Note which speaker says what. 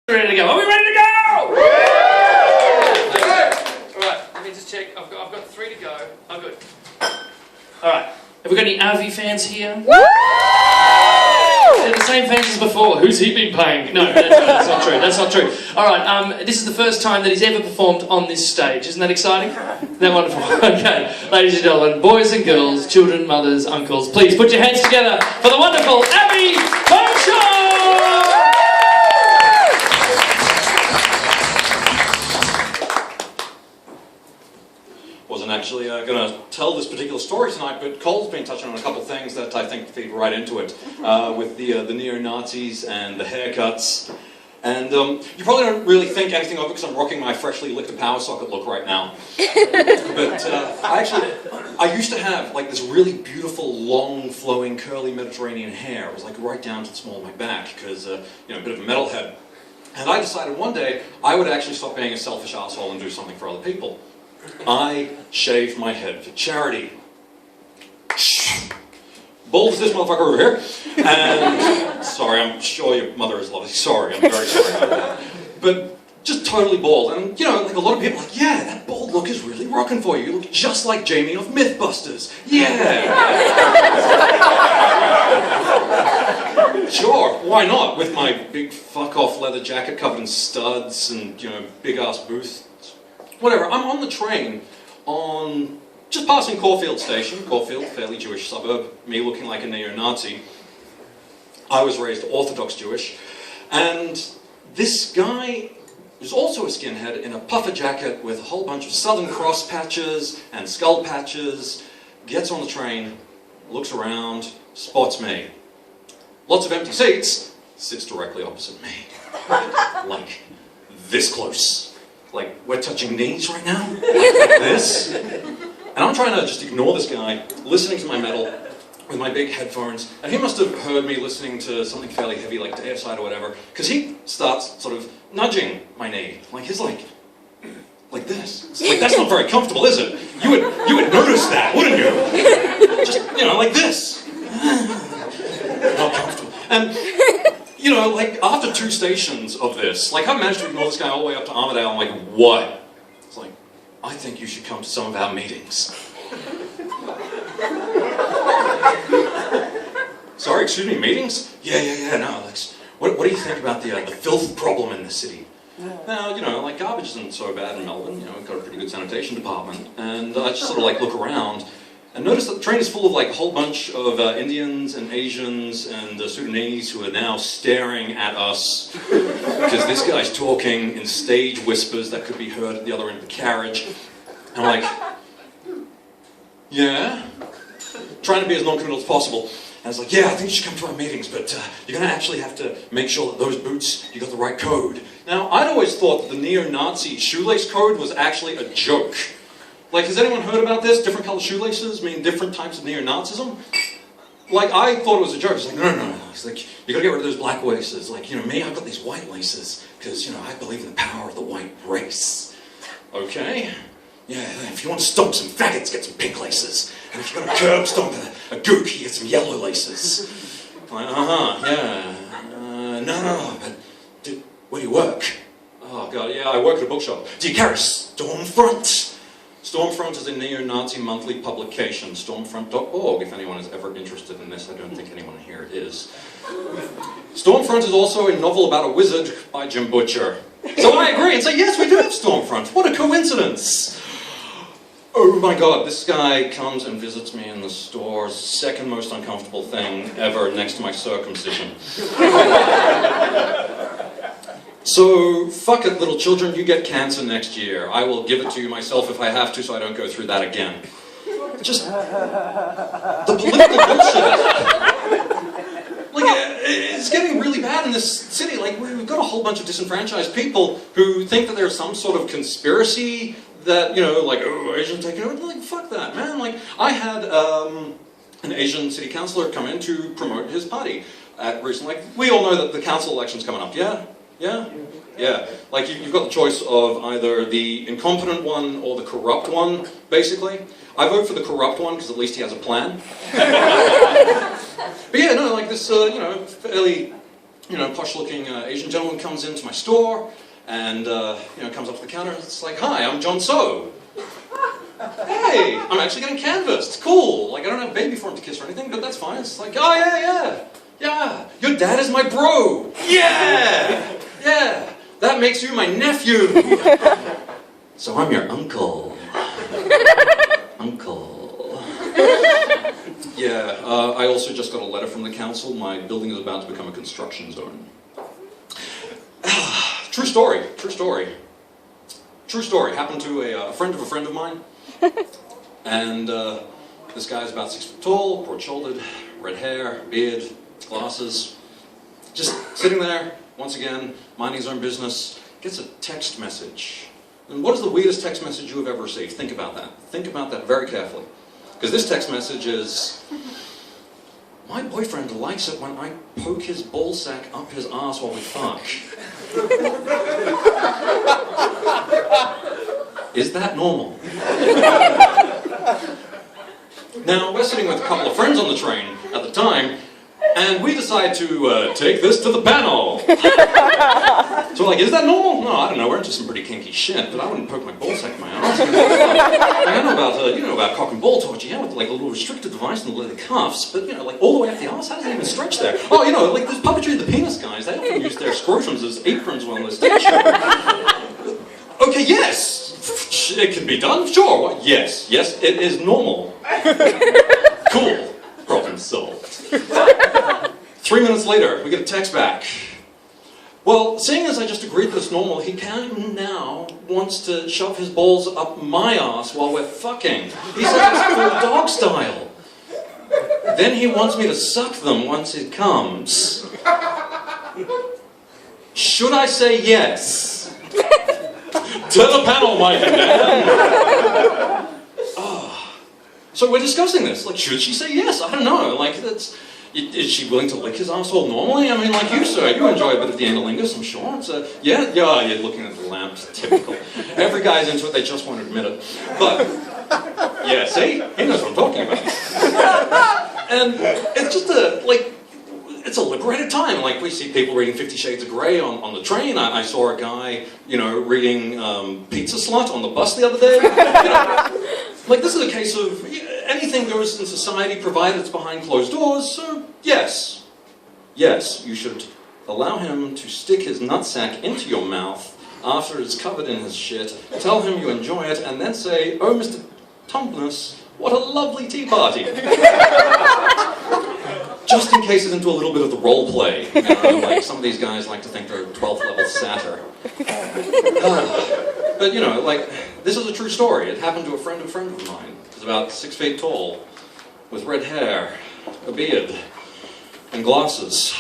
Speaker 1: Ready to go? Are we ready to go? Alright, let me just check. I've got 3 to go. I'm good. Alright, have we got any RV fans here? They're the same fans as before. Who's he been paying? No, that's not true. That's not true. Alright, this is the first time that he's ever performed on this stage. Isn't that exciting? Isn't that wonderful? Okay, ladies and gentlemen, boys and girls, children, mothers, uncles, please put your hands together for the wonderful Abby Hanshaw!
Speaker 2: Wasn't actually going to tell this particular story tonight, but Cole's been touching on a couple of things that I think feed right into it, with the neo-Nazis and the haircuts. And you probably don't really think anything of it because I'm rocking my freshly licked power socket look right now. But I used to have like this really beautiful, long, flowing, curly Mediterranean hair. It was like right down to the small of my back because, a bit of a metalhead. And I decided one day I would actually stop being a selfish asshole and do something for other people. I shaved my head for charity. Bald as this motherfucker over here. And, sorry, I'm sure your mother is lovely. Sorry, I'm very sorry about that. But just totally bald. And, like a lot of people are like, yeah, that bald look is really rocking for you. You look just like Jamie of Mythbusters. Yeah. Sure, why not? With my big fuck-off leather jacket covered in studs and, big-ass boots. Whatever, I'm on the train just passing Caulfield Station. Caulfield, fairly Jewish suburb, me looking like a neo-Nazi. I was raised Orthodox Jewish, and this guy who's also a skinhead in a puffer jacket with a whole bunch of Southern Cross patches and skull patches, gets on the train, looks around, spots me. Lots of empty seats, sits directly opposite me. Like this close. Like, we're touching knees right now, like this. And I'm trying to just ignore this guy, listening to my metal with my big headphones, and he must have heard me listening to something fairly heavy, like Deicide or whatever, because he starts sort of nudging my knee. Like, he's like this. It's like, that's not very comfortable, is it? You would notice that, wouldn't you? Just, like this. Not comfortable. And after 2 stations of this, I managed to ignore this guy all the way up to Armadale. I'm like, what? It's like, I think you should come to some of our meetings. Sorry, excuse me, meetings? Yeah, no, what do you think about the filth problem in the city? Now, garbage isn't so bad in Melbourne. We've got a pretty good sanitation department. And I just sort of look around and notice that the train is full of a whole bunch of Indians and Asians and Sudanese who are now staring at us because this guy's talking in stage whispers that could be heard at the other end of the carriage. And I'm like, yeah? Trying to be as non-committal as possible. And it's like, yeah, I think you should come to our meetings, but you're going to actually have to make sure that those boots, you got the right code. Now, I'd always thought that the neo-Nazi shoelace code was actually a joke. Has anyone heard about this? Different colored shoelaces mean different types of neo-Nazism? I thought it was a joke. It's like, no. It's like, you gotta get rid of those black laces. Me, I've got these white laces, because, I believe in the power of the white race. Okay? Yeah, if you want to stomp some faggots, get some pink laces. And if you're gonna curb stomp a gook, you get some yellow laces. Yeah. No, but where do you work? Oh, God, yeah, I work at a bookshop. Do you carry a Stormfront? Stormfront is a neo-Nazi monthly publication, stormfront.org, if anyone is ever interested in this. I don't think anyone here is. Stormfront is also a novel about a wizard by Jim Butcher. So I agree and say, yes, we do have Stormfront. What a coincidence. Oh my God, this guy comes and visits me in the store. Second most uncomfortable thing ever next to my circumcision. So, fuck it, little children, you get cancer next year. I will give it to you myself if I have to, so I don't go through that again. Just the political bullshit. It's getting really bad in this city. We've got a whole bunch of disenfranchised people who think that there's some sort of conspiracy that, oh, Asian taking over. Fuck that, man. I had an Asian city councillor come in to promote his party recently. We all know that the council election's coming up, yeah? Yeah? Yeah. You've got the choice of either the incompetent one or the corrupt one, basically. I vote for the corrupt one because at least he has a plan. But yeah, no, this, fairly posh-looking Asian gentleman comes into my store and, comes up to the counter and it's like, "Hi, I'm John So." "Hey, I'm actually getting canvassed. Cool. Like, I don't have a baby for him to kiss or anything, but that's fine." It's like, "Oh, yeah. Your dad is my bro. Yeah. That makes you my nephew. So I'm your uncle. Uncle." "Yeah, I also just got a letter from the council. My building is about to become a construction zone." True story. Happened to a friend of mine. And this guy's about 6 foot tall, broad-shouldered, red hair, beard, glasses. Just sitting there, once again, minding his own business, gets a text message. And what is the weirdest text message you have ever received? Think about that. Think about that very carefully. Because this text message is, "My boyfriend likes it when I poke his ballsack up his ass while we fuck." Is that normal? Now, we're sitting with a couple of friends on the train at the time, and we decide to take this to the panel. So we're like, "Is that normal?" "No, I don't know, we're into some pretty kinky shit, but I wouldn't poke my ballsack in my ass." I know about cock and ball torture, with like a little restricted device and the leather cuffs, but like all the way up the ass, how does it even stretch there? Oh, like this puppetry of the penis guys, they often use their scrotums as aprons on their stage show. "Okay, yes, it can be done, sure. What? Yes, it is normal." Cool, problem solved. 3 minutes later, we get a text back. "Well, seeing as I just agreed that it's normal, he now wants to shove his balls up my ass while we're fucking. He says it's full dog style. Then he wants me to suck them once it comes. Should I say yes?" To the panel, Mike and Dan. So we're discussing this. Like, should she say yes? I don't know. Like, is she willing to lick his asshole normally? I mean, like you, sir, you enjoy a bit of the analingus, I'm sure. It's yeah, you're looking at the lamp, typical. Every guy's into it, they just won't admit it. But, yeah, see? He knows what I'm talking about. And it's just it's a liberated time. Like, we see people reading 50 Shades of Grey on the train. I saw a guy, reading Pizza Slut on the bus the other day. Like, this is a case of anything goes in society provided it's behind closed doors, so yes, you should allow him to stick his nutsack into your mouth after it's covered in his shit, tell him you enjoy it, and then say, "Oh, Mr. Tumbless, what a lovely tea party." Just in case it's into a little bit of the role play. Like some of these guys like to think they're 12th level satyr. But this is a true story. It happened to a friend of mine. He was about 6 feet tall, with red hair, a beard, and glasses.